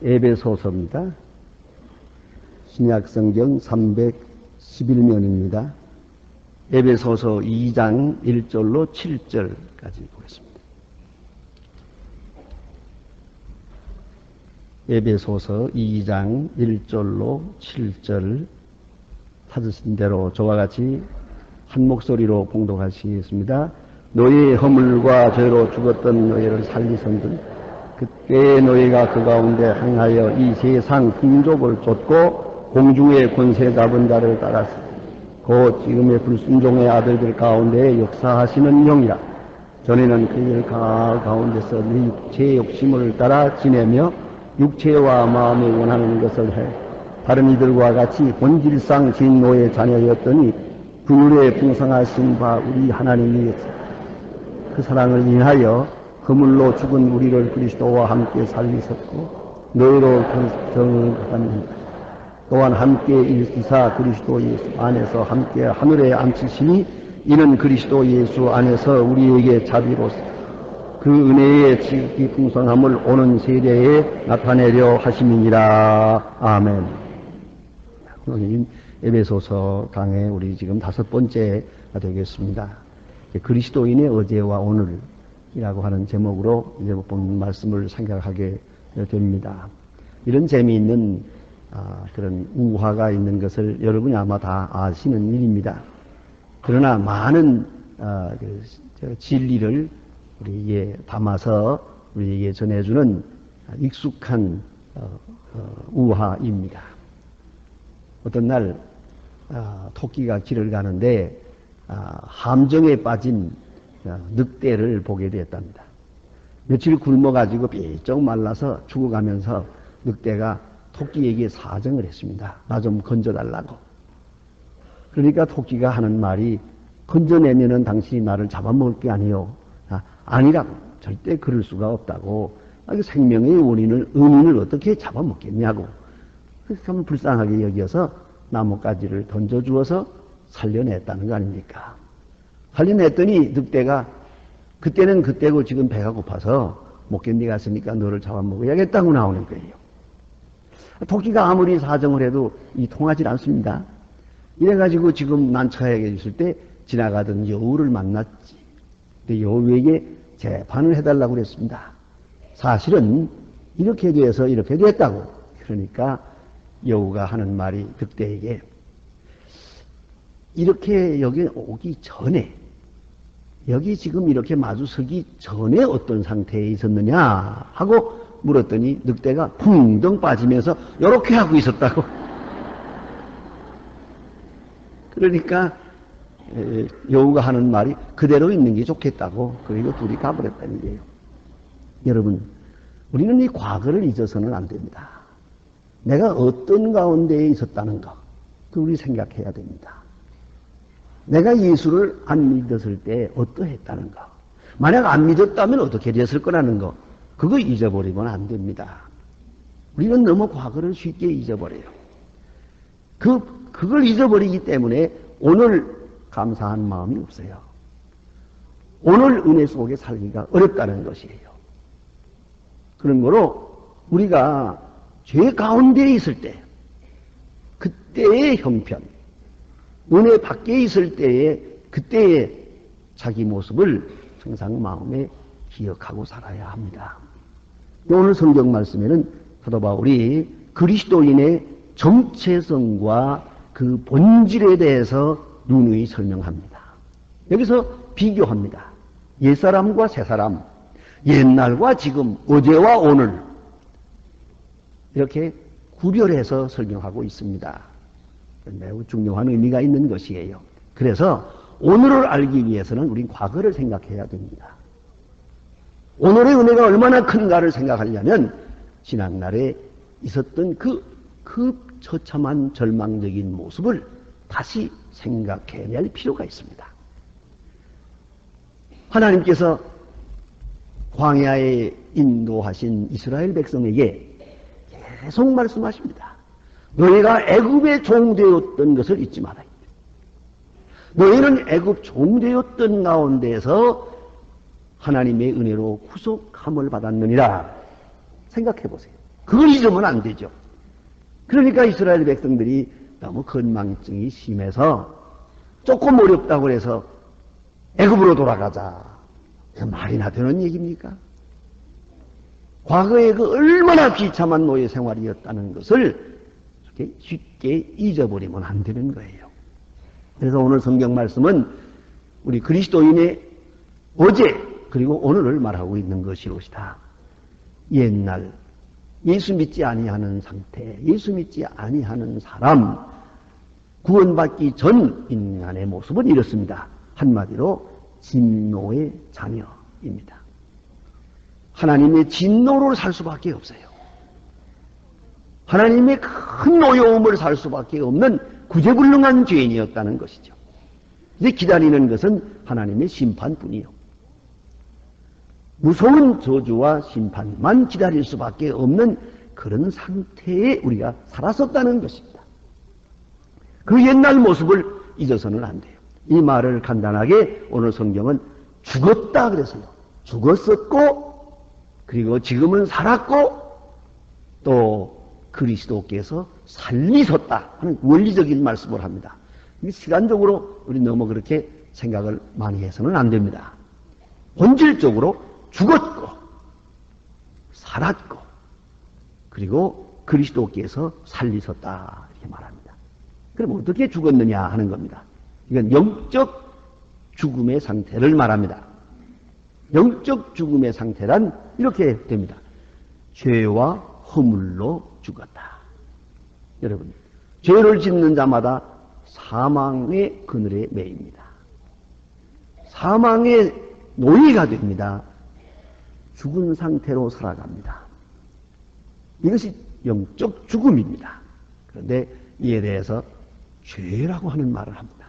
에베소서입니다. 신약성경 311면입니다. 에베소서 2장 1절로 7절까지 보겠습니다. 에베소서 2장 1절로 7절 찾으신 대로 저와 같이 한 목소리로 봉독하시겠습니다. 너희의 허물과 죄로 죽었던 너희를 살리선들 그때 너희가 그 가운데 행하여 이 세상 풍족을 쫓고 공중의 권세 잡은 자를 따랐으 곧 지금의 불순종의 아들들 가운데 역사하시는 영이라. 전에는 그들 가운데서 네 육체의 욕심을 따라 지내며 육체와 마음에 원하는 것을 해 다른 이들과 같이 본질상 진노의 자녀였더니 분율에 풍성하신 바 우리 하나님이 그 사랑을 인하여 허물로 죽은 우리를 그리스도와 함께 살리셨고 너희로 정을 받았느니라. 또한 함께 일으키사 그리스도 예수 안에서 함께 하늘에 앉히시니 이는 그리스도 예수 안에서 우리에게 자비로서 그 은혜의 지극히 풍성함을 오는 세대에 나타내려 하심이니라. 아멘. 오늘 에베소서 강의 우리 지금 5번째가 되겠습니다. 그리스도인의 어제와 오늘이라고 하는 제목으로 이제 본 말씀을 생각하게 됩니다. 이런 재미있는 그런 우화가 있는 것을 여러분이 아마 다 아시는 일입니다. 그러나 많은 진리를 우리에게 담아서 우리에게 전해주는 익숙한 우화입니다. 어떤 날 토끼가 길을 가는데 함정에 빠진 늑대를 보게 되었답니다. 며칠 굶어가지고 삐쩍 말라서 죽어가면서 늑대가 토끼에게 사정을 했습니다. 나 좀 건져달라고. 그러니까 토끼가 하는 말이 건져내면은 당신이 나를 잡아먹을 게 아니요. 아니라고. 절대 그럴 수가 없다고. 생명의 은인을 어떻게 잡아먹겠냐고. 그래서 참 불쌍하게 여겨서 나뭇가지를 던져주어서 살려냈다는 거 아닙니까? 살려냈더니 늑대가 그때는 그때고 지금 배가 고파서 못 견디갔으니까 너를 잡아먹어야겠다고 나오는 거예요. 토끼가 아무리 사정을 해도 통하지 않습니다. 이래가지고 지금 난처하게 있을 때 지나가던 여우를 만났지. 근데 여우에게 재판을 해달라고 그랬습니다. 사실은 이렇게 돼서 이렇게 됐다고. 그러니까 여우가 하는 말이 늑대에게 이렇게 여기 오기 전에 여기 지금 이렇게 마주서기 전에 어떤 상태에 있었느냐 하고 물었더니 늑대가 풍덩 빠지면서 이렇게 하고 있었다고. 그러니까 여우가 하는 말이 그대로 있는 게 좋겠다고. 그리고 둘이 가버렸다는 거예요. 여러분, 우리는 이 과거를 잊어서는 안 됩니다. 내가 어떤 가운데에 있었다는 거, 그 우리 생각해야 됩니다. 내가 예수를 안 믿었을 때 어떠했다는 거, 만약 안 믿었다면 어떻게 됐을 거라는 거, 그거 잊어버리면 안 됩니다. 우리는 너무 과거를 쉽게 잊어버려요. 그걸 잊어버리기 때문에 오늘 감사한 마음이 없어요. 오늘 은혜 속에 살기가 어렵다는 것이에요. 그런 거로 우리가 죄 가운데 있을 때, 그때의 형편, 은혜 밖에 있을 때의 그때의 자기 모습을 항상 마음에 기억하고 살아야 합니다. 오늘 성경 말씀에는 사도 바울이 그리스도인의 정체성과 그 본질에 대해서 누누이 설명합니다. 여기서 비교합니다. 옛사람과 새사람, 옛날과 지금, 어제와 오늘 이렇게 구별해서 설명하고 있습니다. 매우 중요한 의미가 있는 것이에요. 그래서 오늘을 알기 위해서는 우린 과거를 생각해야 됩니다. 오늘의 은혜가 얼마나 큰가를 생각하려면 지난날에 있었던 그 처참한 절망적인 모습을 다시 생각해야 할 필요가 있습니다. 하나님께서 광야에 인도하신 이스라엘 백성에게 계속 말씀하십니다. 너희가 애굽의 종되었던 것을 잊지 말아야 돼. 너희는 애굽 종되었던 가운데서 하나님의 은혜로 구속함을 받았느니라. 생각해 보세요. 그걸 잊으면 안 되죠. 그러니까 이스라엘 백성들이 너무 건망증이 심해서 조금 어렵다고 해서 애굽으로 돌아가자. 말이나 되는 얘기입니까? 과거에 그 얼마나 비참한 노예 생활이었다는 것을 쉽게 잊어버리면 안 되는 거예요. 그래서 오늘 성경 말씀은 우리 그리스도인의 어제 그리고 오늘을 말하고 있는 것이로시다. 옛날 예수 믿지 아니하는 상태, 예수 믿지 아니하는 사람, 구원받기 전 인간의 모습은 이렇습니다. 한마디로 진노의 자녀입니다. 하나님의 진노로 살 수밖에 없어요. 하나님의 큰 노여움을 살 수밖에 없는 구제불능한 죄인이었다는 것이죠. 이제 기다리는 것은 하나님의 심판뿐이요. 무서운 저주와 심판만 기다릴 수밖에 없는 그런 상태에 우리가 살았었다는 것입니다. 그 옛날 모습을 잊어서는 안 돼요. 이 말을 간단하게 오늘 성경은 죽었다 그랬어요. 죽었었고 그리고 지금은 살았고 또 그리스도께서 살리셨다 하는 원리적인 말씀을 합니다. 시간적으로 우리 너무 그렇게 생각을 많이 해서는 안 됩니다. 본질적으로 죽었고 살았고 그리고 그리스도께서 살리셨다 이렇게 말합니다. 그럼 어떻게 죽었느냐 하는 겁니다. 이건 영적 죽음의 상태를 말합니다. 영적 죽음의 상태란 이렇게 됩니다. 죄와 허물로 죽었다. 여러분, 죄를 짓는 자마다 사망의 그늘에 매입니다. 사망의 노예가 됩니다. 죽은 상태로 살아갑니다. 이것이 영적 죽음입니다. 그런데 이에 대해서 죄라고 하는 말을 합니다.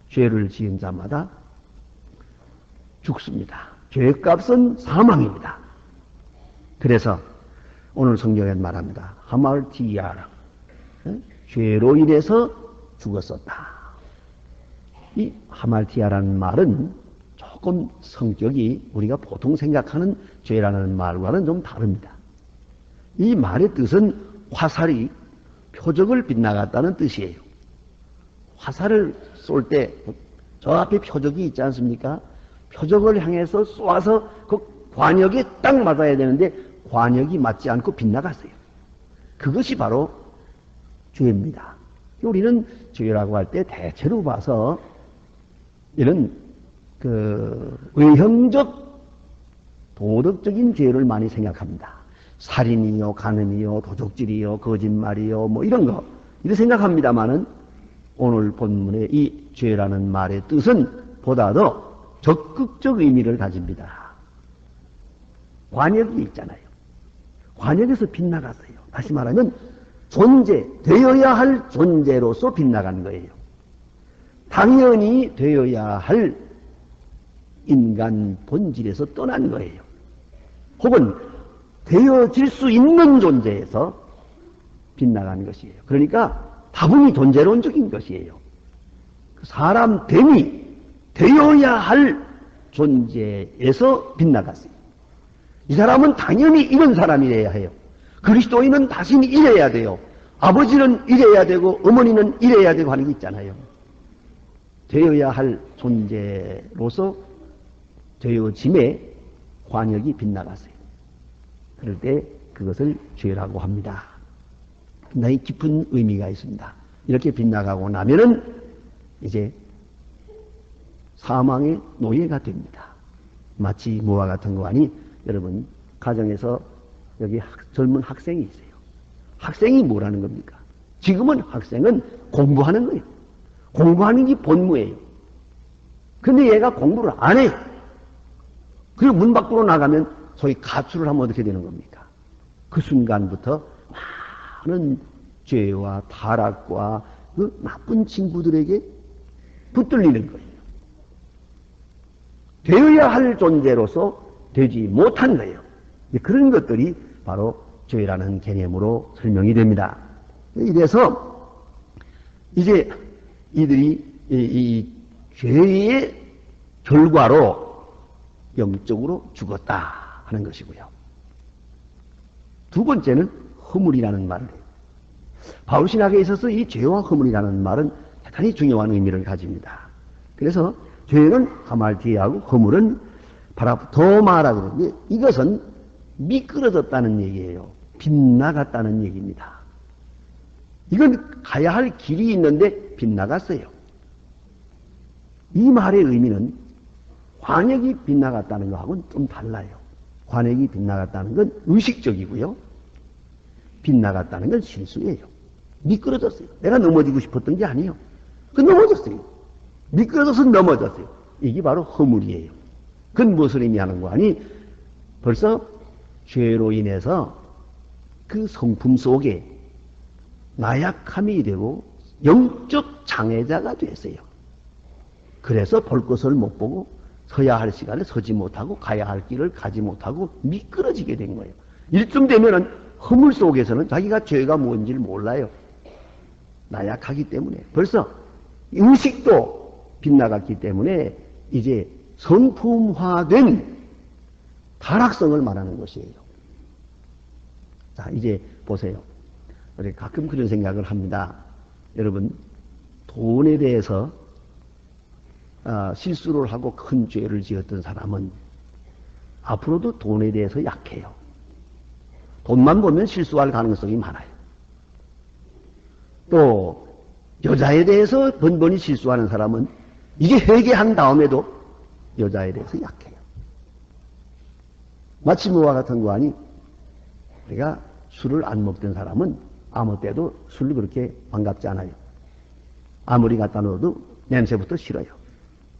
죄를 지은 자마다 죽습니다. 죄값은 사망입니다. 그래서 오늘 성경에 말합니다. 하말티아라. 죄로 인해서 죽었었다. 이 하말티아라는 말은 조금 성격이 우리가 보통 생각하는 죄라는 말과는 좀 다릅니다. 이 말의 뜻은 화살이 표적을 빗나갔다는 뜻이에요. 화살을 쏠 때 저 앞에 표적이 있지 않습니까? 표적을 향해서 쏘아서 그 관역에 딱 맞아야 되는데 관역이 맞지 않고 빗나갔어요. 그것이 바로 죄입니다. 우리는 죄라고 할 때 대체로 봐서 이런 외형적 도덕적인 죄를 많이 생각합니다. 살인이요, 간음이요, 도적질이요, 거짓말이요, 뭐 이런 거 이렇게 생각합니다만은 오늘 본문의 이 죄라는 말의 뜻은 보다 더 적극적 의미를 가집니다. 관역이 있잖아요. 관역에서 빗나갔어요. 다시 말하면 되어야 할 존재로서 빗나간 거예요. 당연히 되어야 할 인간 본질에서 떠난 거예요. 혹은 되어질 수 있는 존재에서 빗나간 것이에요. 그러니까 다분히 존재론적인 것이에요. 사람됨이 되어야 할 존재에서 빗나갔어요. 이 사람은 당연히 이런 사람이래야 해요. 그리스도인은 자신이 이래야 돼요. 아버지는 이래야 되고 어머니는 이래야 되고 하는 게 있잖아요. 되어야 할 존재로서 되어짐에 관역이 빗나갔어요. 그럴 때 그것을 죄라고 합니다. 상당히 깊은 의미가 있습니다. 이렇게 빗나가고 나면은 이제 사망의 노예가 됩니다. 마치 뭐와 같은 거 아니? 여러분 가정에서 여기 젊은 학생이 있어요. 학생이 뭐라는 겁니까? 지금은 학생은 공부하는 거예요. 공부하는 게 본무예요. 근데 얘가 공부를 안 해요. 그리고 문 밖으로 나가면 소위 가출을 하면 어떻게 되는 겁니까? 그 순간부터 많은 죄와 타락과 그 나쁜 친구들에게 붙들리는 거예요. 되어야 할 존재로서 되지 못한 거예요. 그런 것들이 바로 죄라는 개념으로 설명이 됩니다. 이래서 이제 이들이 이 죄의 결과로 영적으로 죽었다 하는 것이고요. 두 번째는 허물이라는 말을 해요. 바울신학에 있어서 이 죄와 허물이라는 말은 대단히 중요한 의미를 가집니다. 그래서 죄는 하말티아하고 허물은 바라도마라고 그러는데 이것은 미끄러졌다는 얘기예요. 빗나갔다는 얘기입니다. 이건 가야 할 길이 있는데 빗나갔어요. 이 말의 의미는 관역이 빗나갔다는 것하고는 좀 달라요. 관역이 빗나갔다는 건 의식적이고요. 빗나갔다는 건 실수예요. 미끄러졌어요. 내가 넘어지고 싶었던 게 아니에요. 그 넘어졌어요. 미끄러져서 넘어졌어요. 이게 바로 허물이에요. 그건 무엇을 의미하는 거 아니? 벌써 죄로 인해서 그 성품 속에 나약함이 되고 영적 장애자가 됐어요. 그래서 볼 것을 못 보고 서야 할 시간에 서지 못하고 가야 할 길을 가지 못하고 미끄러지게 된 거예요. 일쯤 되면은 허물 속에서는 자기가 죄가 뭔지를 몰라요. 나약하기 때문에. 벌써 의식도 빗나갔기 때문에 이제 성품화된 타락성을 말하는 것이에요. 자, 이제 보세요. 우리 가끔 그런 생각을 합니다. 여러분, 돈에 대해서 실수를 하고 큰 죄를 지었던 사람은 앞으로도 돈에 대해서 약해요. 돈만 보면 실수할 가능성이 많아요. 또 여자에 대해서 번번이 실수하는 사람은 이게 회개한 다음에도 여자에 대해서 약해요. 마치 뭐와 같은 거 아니? 우리가 술을 안 먹던 사람은 아무 때도 술을 그렇게 반갑지 않아요. 아무리 갖다 넣어도 냄새부터 싫어요.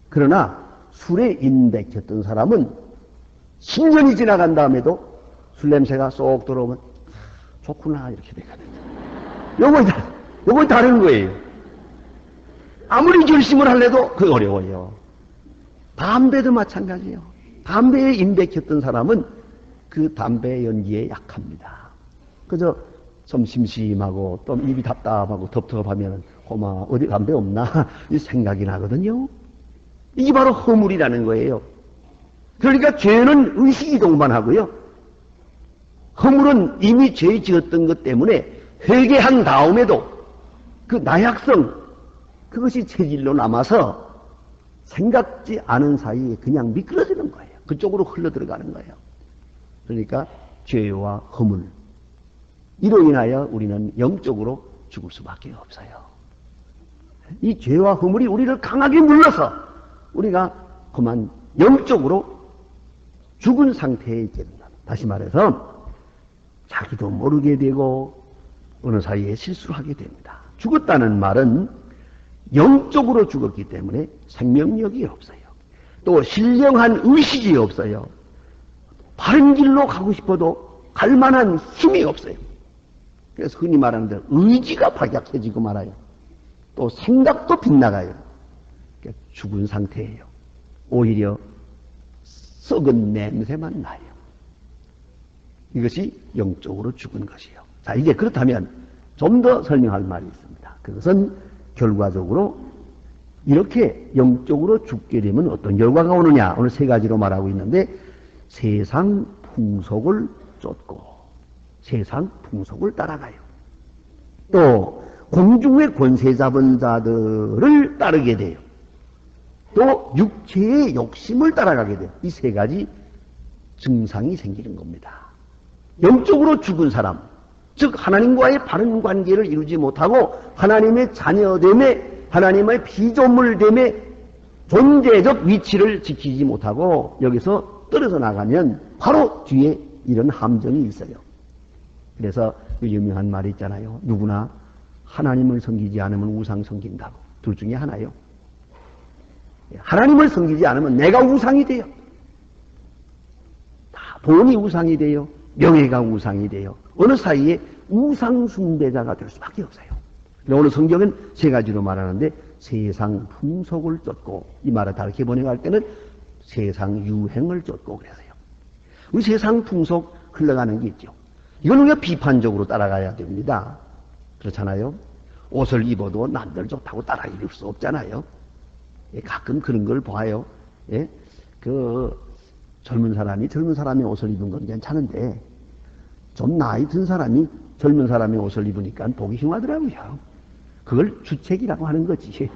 그러나 술에 인백했던 사람은 10년이 지나간 다음에도 술 냄새가 쏙 들어오면 좋구나 이렇게 되거든요. 요건 다른 거예요. 아무리 결심을 하려도 그 어려워요. 담배도 마찬가지예요. 담배에 인백했던 사람은 그 담배 연기에 약합니다. 그저 좀 심심하고 또 입이 답답하고 텁텁하면 고마 어디 담배 없나 이 생각이 나거든요. 이게 바로 허물이라는 거예요. 그러니까 죄는 의식이 동반하고요. 허물은 이미 죄 지었던 것 때문에 회개한 다음에도 그 나약성 그것이 체질로 남아서 생각지 않은 사이에 그냥 미끄러지는 거예요. 그쪽으로 흘러들어가는 거예요. 그러니까 죄와 허물 이로 인하여 우리는 영적으로 죽을 수밖에 없어요. 이 죄와 허물이 우리를 강하게 눌러서 우리가 그만 영적으로 죽은 상태에 있게 된다. 다시 말해서 자기도 모르게 되고 어느 사이에 실수를 하게 됩니다. 죽었다는 말은 영적으로 죽었기 때문에 생명력이 없어요. 또 신령한 의식이 없어요. 바른 길로 가고 싶어도 갈 만한 힘이 없어요. 그래서 흔히 말하는 대로 의지가 박약해지고 말아요. 또 생각도 빗나가요. 그러니까 죽은 상태예요. 오히려 썩은 냄새만 나요. 이것이 영적으로 죽은 것이에요. 자, 이제 그렇다면 좀 더 설명할 말이 있습니다. 그것은 결과적으로 이렇게 영적으로 죽게 되면 어떤 결과가 오느냐? 오늘 세 가지로 말하고 있는데 세상 풍속을 쫓고 세상 풍속을 따라가요. 또 공중의 권세 잡은 자들을 따르게 돼요. 또 육체의 욕심을 따라가게 돼요. 이 세 가지 증상이 생기는 겁니다. 영적으로 죽은 사람, 즉 하나님과의 바른 관계를 이루지 못하고 하나님의 자녀됨에 하나님의 피조물됨에 존재적 위치를 지키지 못하고 여기서 떨어져 나가면 바로 뒤에 이런 함정이 있어요. 그래서 그 유명한 말이 있잖아요. 누구나 하나님을 섬기지 않으면 우상 섬긴다고. 둘 중에 하나요. 하나님을 섬기지 않으면 내가 우상이 돼요. 돈이 우상이 돼요. 명예가 우상이 돼요. 어느 사이에 우상 숭배자가 될 수밖에 없어요. 오늘 성경은 세 가지로 말하는데 세상 풍속을 쫓고 이 말을 다르게 번역할 때는 세상 유행을 쫓고 그래서요. 우리 세상 풍속 흘러가는 게 있죠. 이건 우리가 비판적으로 따라가야 됩니다. 그렇잖아요. 옷을 입어도 남들 좋다고 따라 입을 수 없잖아요. 예, 가끔 그런 걸 봐요. 예? 젊은 사람이 옷을 입은 건 괜찮은데 좀 나이 든 사람이 젊은 사람의 옷을 입으니까 보기 흉하더라고요. 그걸 주책이라고 하는 거지.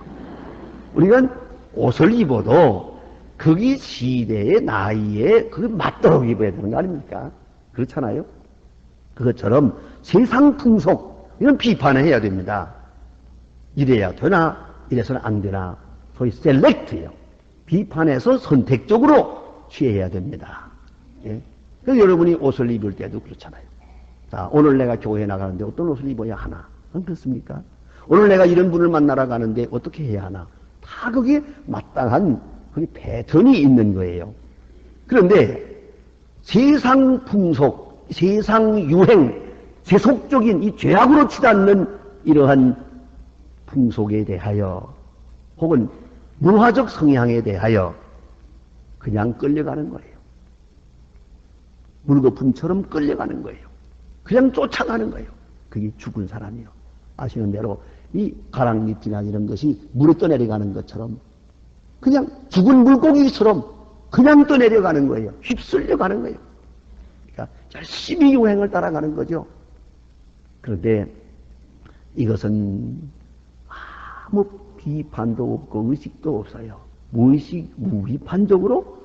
우리가 옷을 입어도 거기 시대의 나이에 그 맞도록 입어야 되는 거 아닙니까? 그렇잖아요? 그것처럼 세상 풍속, 이런 비판을 해야 됩니다. 이래야 되나, 이래서는 안 되나. 소위 셀렉트예요. 비판해서 선택적으로 취해야 됩니다. 예? 그래서 여러분이 옷을 입을 때도 그렇잖아요. 자, 오늘 내가 교회에 나가는데 어떤 옷을 입어야 하나? 안 그렇습니까? 오늘 내가 이런 분을 만나러 가는데 어떻게 해야 하나? 다 거기에 마땅한 거기 패턴이 있는 거예요. 그런데 세상 풍속, 세상 유행, 세속적인 이 죄악으로 치닫는 이러한 풍속에 대하여 혹은 문화적 성향에 대하여 그냥 끌려가는 거예요. 물거품처럼 끌려가는 거예요. 그냥 쫓아가는 거예요. 그게 죽은 사람이요. 아시는 대로 이 가랑잎이나 이런 것이 물에 떠내려가는 것처럼 그냥 죽은 물고기처럼 그냥 떠내려가는 거예요. 휩쓸려 가는 거예요. 그러니까 열심히 유행을 따라가는 거죠. 그런데 이것은 아무 비판도 없고 의식도 없어요. 무비판적으로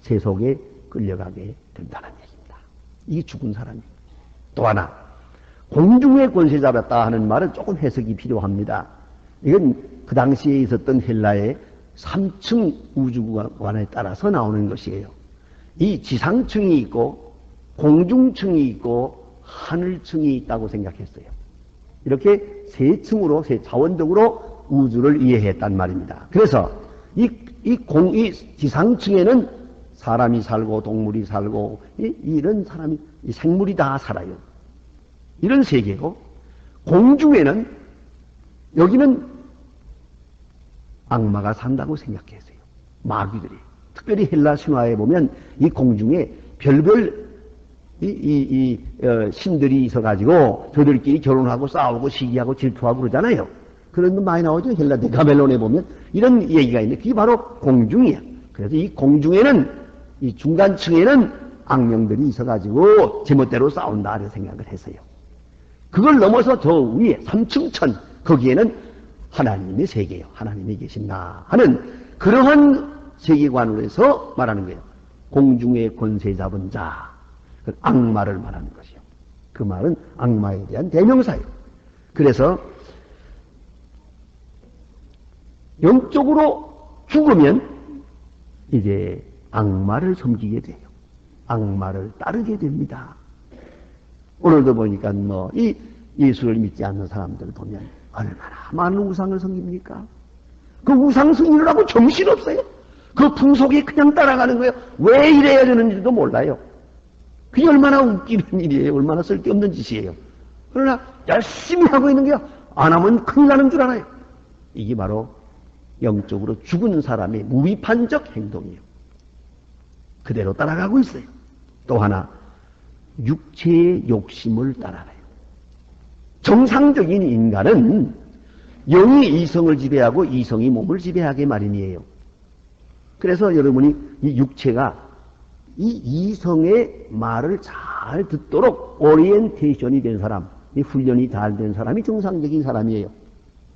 세속에 끌려가게 된다는 얘기입니다. 이게 죽은 사람이에요. 또 하나, 공중의 권세 잡았다 하는 말은 조금 해석이 필요합니다. 이건 그 당시에 있었던 헬라의 3층 우주관에 따라서 나오는 것이에요. 이 지상층이 있고 공중층이 있고 하늘층이 있다고 생각했어요. 이렇게 세 층으로, 세 차원적으로 우주를 이해했단 말입니다. 그래서 이 지상층에는 사람이 살고 동물이 살고 이런 사람이 생물이 다 살아요. 이런 세계고 공중에는 여기는 악마가 산다고 생각했어요. 마귀들이. 특별히 헬라 신화에 보면 이 공중에 별별 신들이 있어가지고 저들끼리 결혼하고 싸우고 시기하고 질투하고 그러잖아요. 그런 거 많이 나오죠. 헬라 데카멜론에 보면 이런 얘기가 있는데 그게 바로 공중이야. 그래서 이 공중에는 이 중간층에는 악령들이 있어가지고 제멋대로 싸운다 이런 생각을 했어요. 그걸 넘어서 저 위에 3층천 거기에는 하나님의 세계요. 하나님이 계신다 하는 그러한 세계관으로 해서 말하는 거예요. 공중의 권세 잡은 자, 그 악마를 말하는 것이요. 그 말은 악마에 대한 대명사예요. 그래서 영적으로 죽으면 이제 악마를 섬기게 돼요. 악마를 따르게 됩니다. 오늘도 보니까 이 예수를 믿지 않는 사람들 보면 얼마나 많은 우상을 섬깁니까? 그 우상 승인을 정신없어요. 그 풍속에 그냥 따라가는 거예요. 왜 이래야 되는지도 몰라요. 그게 얼마나 웃기는 일이에요. 얼마나 쓸데없는 짓이에요. 그러나 열심히 하고 있는 게 안 하면 큰일 나는 줄 알아요. 이게 바로 영적으로 죽은 사람의 무비판적 행동이에요. 그대로 따라가고 있어요. 또 하나, 육체의 욕심을 따라가요. 정상적인 인간은 영이 이성을 지배하고 이성이 몸을 지배하게 마련이에요. 그래서 여러분이 이 육체가 이 이성의 말을 잘 듣도록 오리엔테이션이 된 사람, 이 훈련이 잘 된 사람이 정상적인 사람이에요.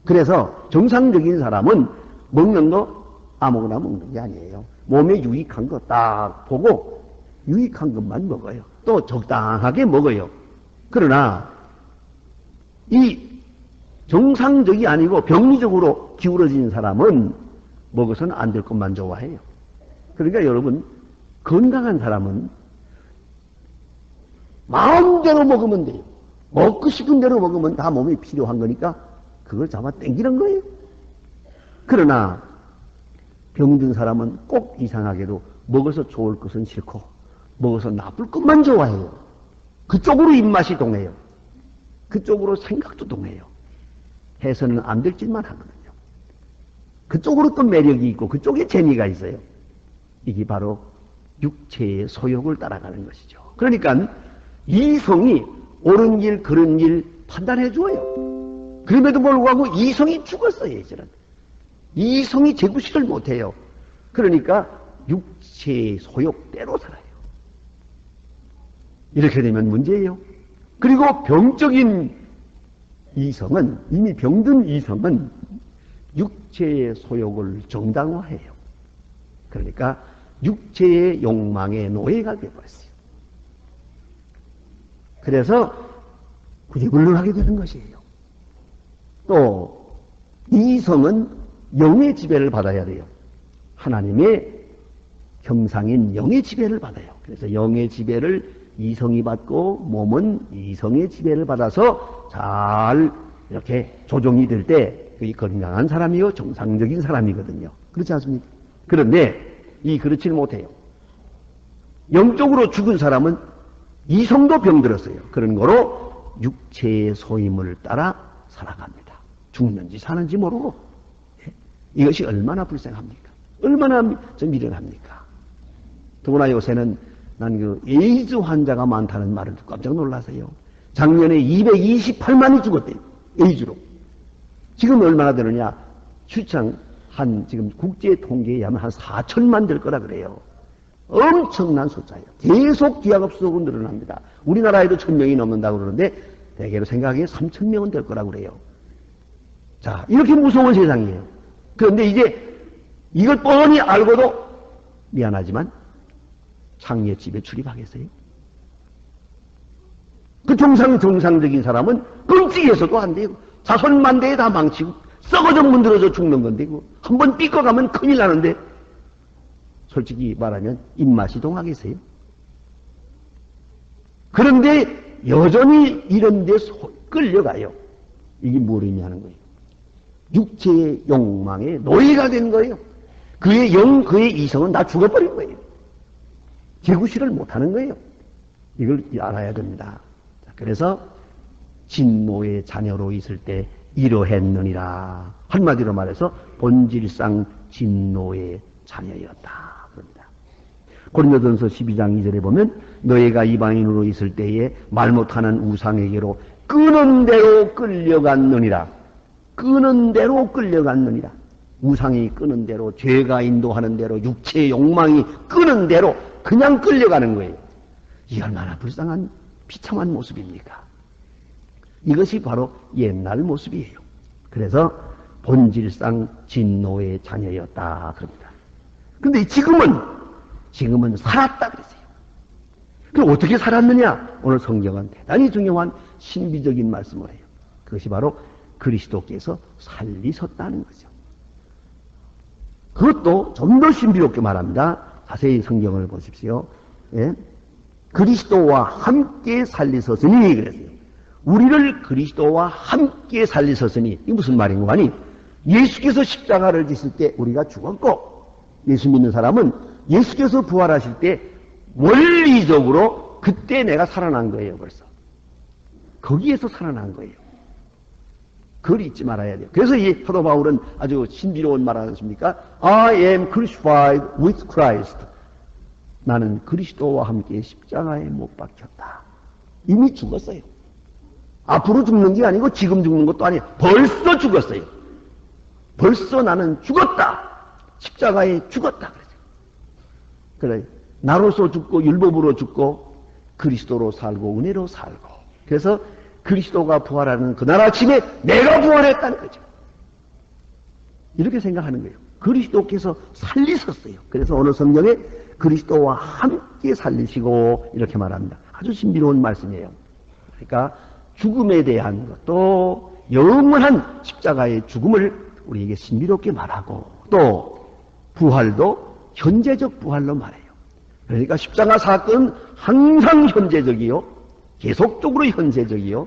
그래서 정상적인 사람은 먹는 거 아무거나 먹는 게 아니에요. 몸에 유익한 거 딱 보고 유익한 것만 먹어요. 또 적당하게 먹어요. 그러나 이 정상적이 아니고 병리적으로 기울어진 사람은 먹어서는 안 될 것만 좋아해요. 그러니까 여러분, 건강한 사람은 마음대로 먹으면 돼요. 먹고 싶은 대로 먹으면 다 몸이 필요한 거니까 그걸 잡아 당기는 거예요. 그러나 병든 사람은 꼭 이상하게도 먹어서 좋을 것은 싫고 먹어서 나쁠 것만 좋아해요. 그쪽으로 입맛이 동해요. 그쪽으로 생각도 동해요. 해서는 안 될 짓만 하거든요. 그쪽으로 또 매력이 있고 그쪽에 재미가 있어요. 이게 바로 육체의 소욕을 따라가는 것이죠. 그러니까 이성이 옳은 길, 그른 길 판단해 줘요. 그럼에도 불구하고 이성이 죽었어요, 예전은. 이성이 제구시를 못해요. 그러니까 육체의 소욕대로 살아요. 이렇게 되면 문제예요. 그리고 병적인 이성은, 이미 병든 이성은 육체의 소욕을 정당화해요. 그러니까 육체의 욕망의 노예가 되어버렸어요. 그래서 구제불능하게 되는 것이에요. 또 이성은 영의 지배를 받아야 돼요. 하나님의 형상인 영의 지배를 받아요. 그래서 영의 지배를 이성이 받고 몸은 이성의 지배를 받아서 잘 이렇게 조정이 될 때 그게 건강한 사람이요 정상적인 사람이거든요. 그렇지 않습니까? 그런데 그렇지는 못해요. 영적으로 죽은 사람은 이성도 병들었어요. 그런 거로 육체의 소임을 따라 살아갑니다. 죽는지 사는지 모르고. 이것이 얼마나 불쌍합니까? 얼마나 미련합니까? 더구나 요새는 난 에이즈 환자가 많다는 말을 듣고 깜짝 놀라서요. 작년에 228만이 죽었대요. 에이즈로. 지금 얼마나 되느냐? 지금 국제 통계에 의하면 한 4천만 될 거라 그래요. 엄청난 숫자예요. 계속 기하급수적으로 늘어납니다. 우리나라에도 1,000명이 넘는다고 그러는데 대개로 생각하기에 3,000명은 될 거라고 그래요. 자, 이렇게 무서운 세상이에요. 그런데 이제 이걸 뻔히 알고도 미안하지만 창녀집에 출입하겠어요? 그 정상적인 사람은 끔찍해서도 안 돼요. 자손만대에 다 망치고 썩어져 문드러져 죽는 건데 한번 삐꺼가면 큰일 나는데 솔직히 말하면 입맛이 동하겠어요? 그런데 여전히 이런 데 끌려가요. 이게 뭘 의미하는 거예요? 육체의 욕망의 노예가 된 거예요. 그의 그의 이성은 다 죽어버린 거예요. 재구실을 못하는 거예요. 이걸 알아야 됩니다. 그래서 진노의 자녀로 있을 때 이러했느니라. 한마디로 말해서 본질상 진노의 자녀였다. 그럽니다. 고린도전서 12장 2절에 보면 너희가 이방인으로 있을 때에 말 못하는 우상에게로 끄는 대로 끌려갔느니라. 끄는 대로 끌려갔느니라. 우상이 끄는 대로, 죄가 인도하는 대로, 육체의 욕망이 끄는 대로 그냥 끌려가는 거예요. 이 얼마나 불쌍한 비참한 모습입니까? 이것이 바로 옛날 모습이에요. 그래서 본질상 진노의 자녀였다 그럽니다. 근데 지금은 살았다 그랬어요. 그럼 어떻게 살았느냐? 오늘 성경은 대단히 중요한 신비적인 말씀을 해요. 그것이 바로 그리스도께서 살리셨다는 거죠. 그것도 좀 더 신비롭게 말합니다. 자세히 성경을 보십시오. 예? 그리스도와 함께 살리셨으니 그랬어요. 우리를 그리스도와 함께 살리셨으니 이게 무슨 말인가 하니 예수께서 십자가를 지실 때 우리가 죽었고 예수 믿는 사람은 예수께서 부활하실 때 원리적으로 그때 내가 살아난 거예요. 벌써 거기에서 살아난 거예요. 그걸 잊지 말아야 돼요. 그래서 이 사도 바울은 아주 신비로운 말 하지 않습니까? I am crucified with Christ. 나는 그리스도와 함께 십자가에 못 박혔다. 이미 죽었어요. 앞으로 죽는 게 아니고 지금 죽는 것도 아니에요. 벌써 죽었어요. 벌써 나는 죽었다. 십자가에 죽었다. 그래. 나로서 죽고 율법으로 죽고 그리스도로 살고 은혜로 살고. 그래서 그리스도가 부활하는 그날 아침에 내가 부활했다는 거죠. 이렇게 생각하는 거예요. 그리스도께서 살리셨어요. 그래서 오늘 성경에 그리스도와 함께 살리시고 이렇게 말합니다. 아주 신비로운 말씀이에요. 그러니까 죽음에 대한 것도 영원한 십자가의 죽음을 우리에게 신비롭게 말하고 또 부활도 현재적 부활로 말해요. 그러니까 십자가 사건은 항상 현재적이요. 계속적으로 현재적이요.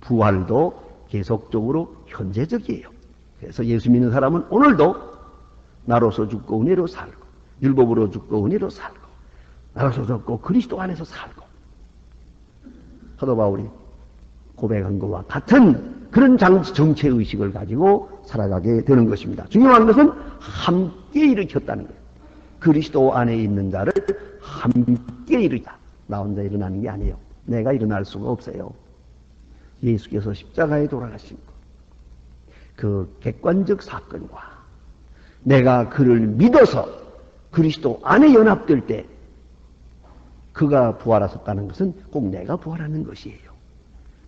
부활도 계속적으로 현재적이에요. 그래서 예수 믿는 사람은 오늘도 나로서 죽고 은혜로 살고 율법으로 죽고 은혜로 살고 나로서 죽고 그리스도 안에서 살고 사도 바울이 고백한 것과 같은 그런 정체의식을 가지고 살아가게 되는 것입니다. 중요한 것은 함께 일으켰다는 거예요. 그리스도 안에 있는 자를 함께 일으켰다. 나 혼자 일어나는 게 아니에요. 내가 일어날 수가 없어요. 예수께서 십자가에 돌아가신 것, 그 객관적 사건과 내가 그를 믿어서 그리스도 안에 연합될 때 그가 부활하셨다는 것은 꼭 내가 부활하는 것이에요.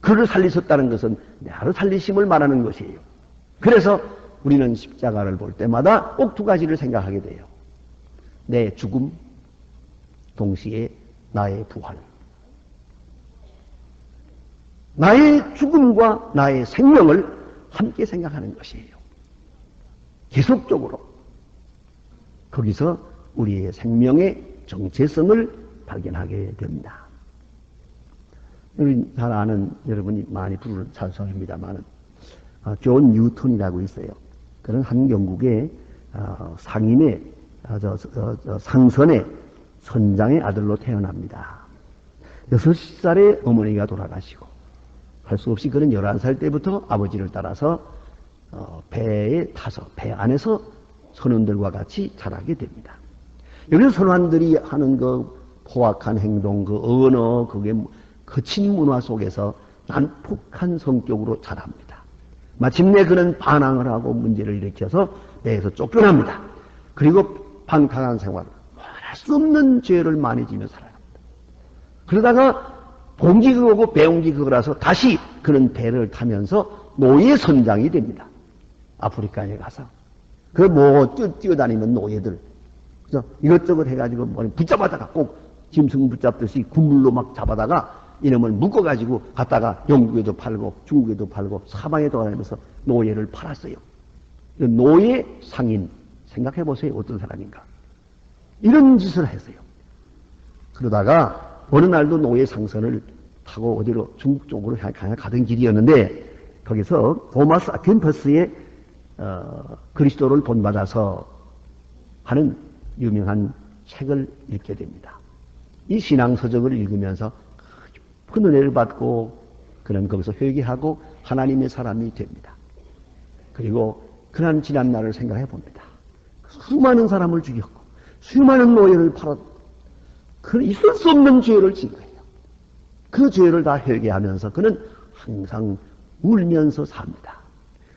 그를 살리셨다는 것은 나를 살리심을 말하는 것이에요. 그래서 우리는 십자가를 볼 때마다 꼭 두 가지를 생각하게 돼요. 내 죽음, 동시에 나의 부활. 나의 죽음과 나의 생명을 함께 생각하는 것이에요. 계속적으로. 거기서 우리의 생명의 정체성을 발견하게 됩니다. 우리 잘 아는, 여러분이 많이 부르는 찬송입니다만, 존 뉴턴이라고 있어요. 그는 한 영국의 상인의, 상선의 선장의 아들로 태어납니다. 6살에 어머니가 돌아가시고, 할 수 없이 그는 11살 때부터 아버지를 따라서 배에 타서, 배 안에서 선원들과 같이 자라게 됩니다. 여기서 선원들이 하는 그 포악한 행동, 그 언어, 그게 거친 문화 속에서 난폭한 성격으로 자랍니다. 마침내 그는 반항을 하고 문제를 일으켜서 배에서 쫓겨납니다. 그리고 방탕한 생활, 말할 수 없는 죄를 많이 지며 살아갑니다. 그러다가 봉기그거고 배옹기그거라서 다시 그는 배를 타면서 노예 선장이 됩니다. 아프리카에 가서. 그 뛰어다니는 노예들. 그래서 이것저것 해가지고 붙잡아다가 꼭 짐승 붙잡듯이 군물로 막 잡아다가 이놈을 묶어가지고 갔다가 영국에도 팔고 중국에도 팔고 사방에 돌아다니면서 노예를 팔았어요. 노예 상인. 생각해보세요. 어떤 사람인가. 이런 짓을 했어요. 그러다가 어느 날도 노예 상선을 타고 어디로 중국 쪽으로 가던 길이었는데 거기서 토마스 아켄퍼스의 그리스도를 본받아서 하는 유명한 책을 읽게 됩니다. 이 신앙서적을 읽으면서 큰 은혜를 받고 그는 거기서 회개하고 하나님의 사람이 됩니다. 그리고 그날 지난 날을 생각해 봅니다. 수많은 사람을 죽였고 수많은 노예를 팔았고 그 있을 수 없는 죄를 진 거예요. 그 죄를 다 회개하면서 그는 항상 울면서 삽니다.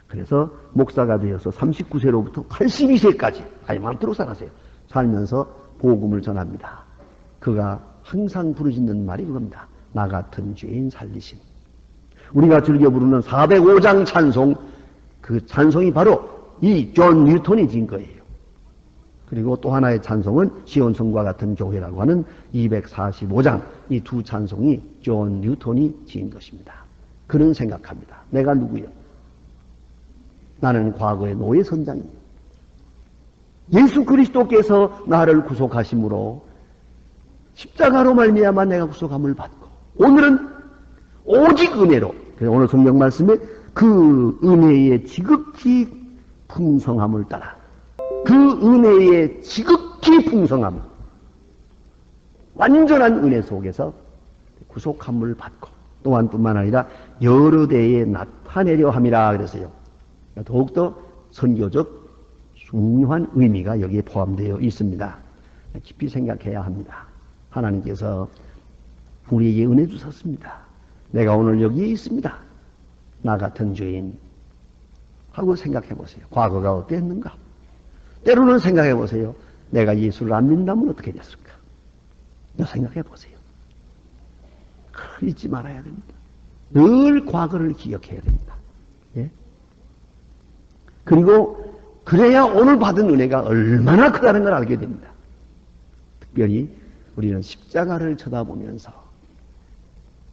그래서 목사가 되어서 39세로부터 82세까지 아니 많도록 살았어요. 살면서 복음을 전합니다. 그가 항상 부르짖는 말이 그겁니다. 나 같은 죄인 살리심. 우리가 즐겨 부르는 405장 찬송, 그 찬송이 바로 이 존 뉴턴이 진 거예요. 그리고 또 하나의 찬송은 시온성과 같은 교회라고 하는 245장, 이 두 찬송이 존 뉴턴이 지은 것입니다. 그는 생각합니다. 내가 누구요? 나는 과거의 노예 선장이에요. 예수 그리스도께서 나를 구속하심으로 십자가로 말미암아 내가 구속함을 받고 오늘은 오직 은혜로, 그래서 오늘 성경 말씀에 그 은혜의 지극히 풍성함을 따라 그 은혜의 지극히 풍성함, 완전한 은혜 속에서 구속함을 받고 또한 뿐만 아니라 여러 대에 나타내려 함이라 그랬어요. 더욱더 선교적 중요한 의미가 여기에 포함되어 있습니다. 깊이 생각해야 합니다. 하나님께서 우리에게 은혜 주셨습니다. 내가 오늘 여기에 있습니다. 나 같은 죄인 하고 생각해 보세요. 과거가 어땠는가? 때로는 생각해 보세요. 내가 예수를 안 믿는다면 어떻게 됐을까? 생각해 보세요. 잊지 말아야 됩니다. 늘 과거를 기억해야 됩니다. 예? 그리고 그래야 오늘 받은 은혜가 얼마나 크다는 걸 알게 됩니다. 특별히 우리는 십자가를 쳐다보면서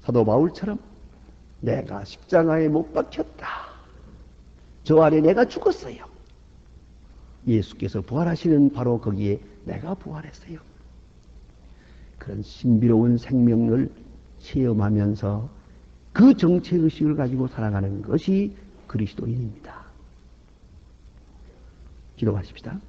사도 바울처럼 내가 십자가에 못 박혔다. 저 아래 내가 죽었어요. 예수께서 부활하시는 바로 거기에 내가 부활했어요. 그런 신비로운 생명을 체험하면서 그 정체의식을 가지고 살아가는 것이 그리스도인입니다. 기도하십시다.